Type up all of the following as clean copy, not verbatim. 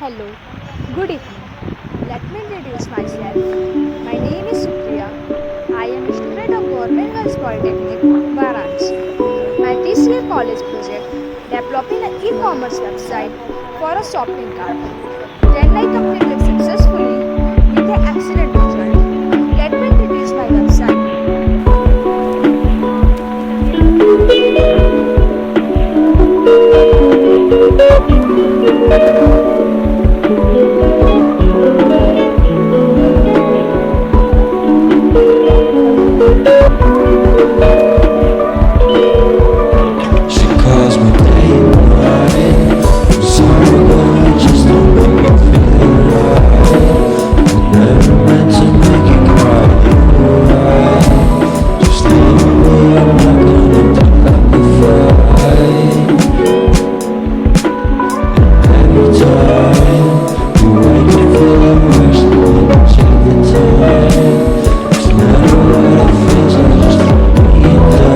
Hello, good evening. Let me introduce myself. My name is Supriya. I am a student of Government Girls Polytechnic Varanasi. My this year college project developing an e-commerce website for a shopping cart. Then I completed successfully with an excellent result. Let me introduce my website. She calls me day and night. I'm sorry, but I just don't make me feel right. I never meant to make you cry. You're right. Just leave me. I'm not gonna put up a fight. And every time you wake up feeling worse, and you check the time. It's never what it feels like. Just throw me down. If everything was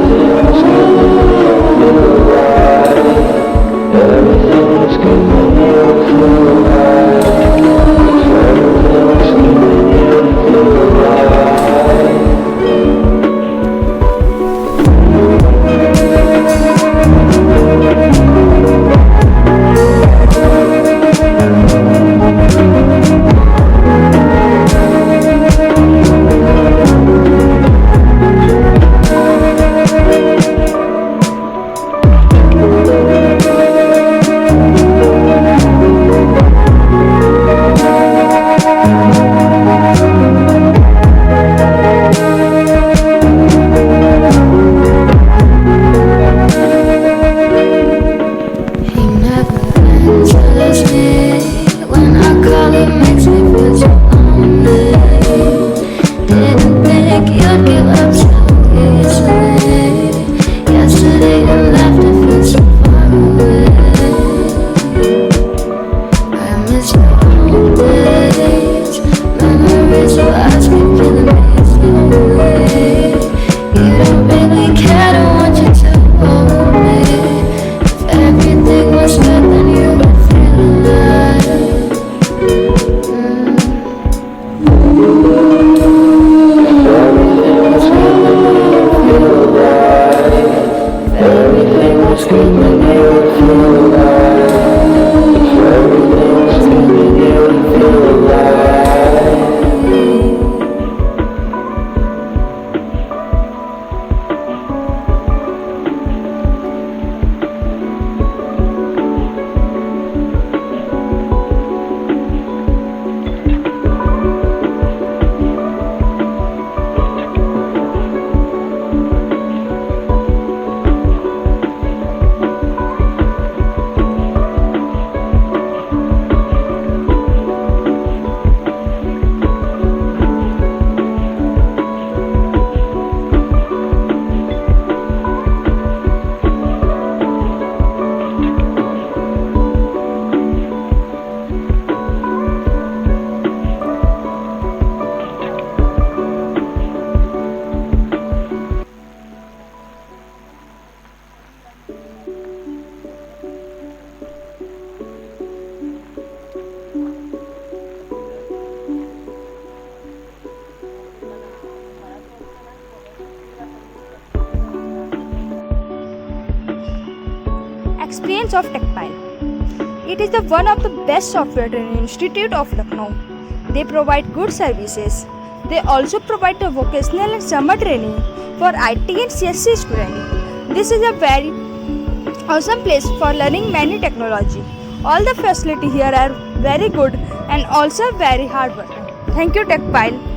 good, I feel alive. Everything was good when you feel alive. Everything was good when you feel alive. He never answers me. When I call, it makes me feel so lonely. Didn't think you'd give up so easily. Yesterday you left, it feels so far away. I miss your old days. Memories of us keep killing me slowly. You don't really care, don't want you to hold me. If everything was good, then you would feel alive. Everything was good when you feel alive. Everything was good when you feel alive. Everything was good when you feel alive. Experience of Techpile. It is the one of the best software training institute of Lucknow. They provide good services. They also provide the vocational and summer training for IT and CSC students. This is a very awesome place for learning many technology. All the facilities here are very good and also very hard working. Thank you, Techpile.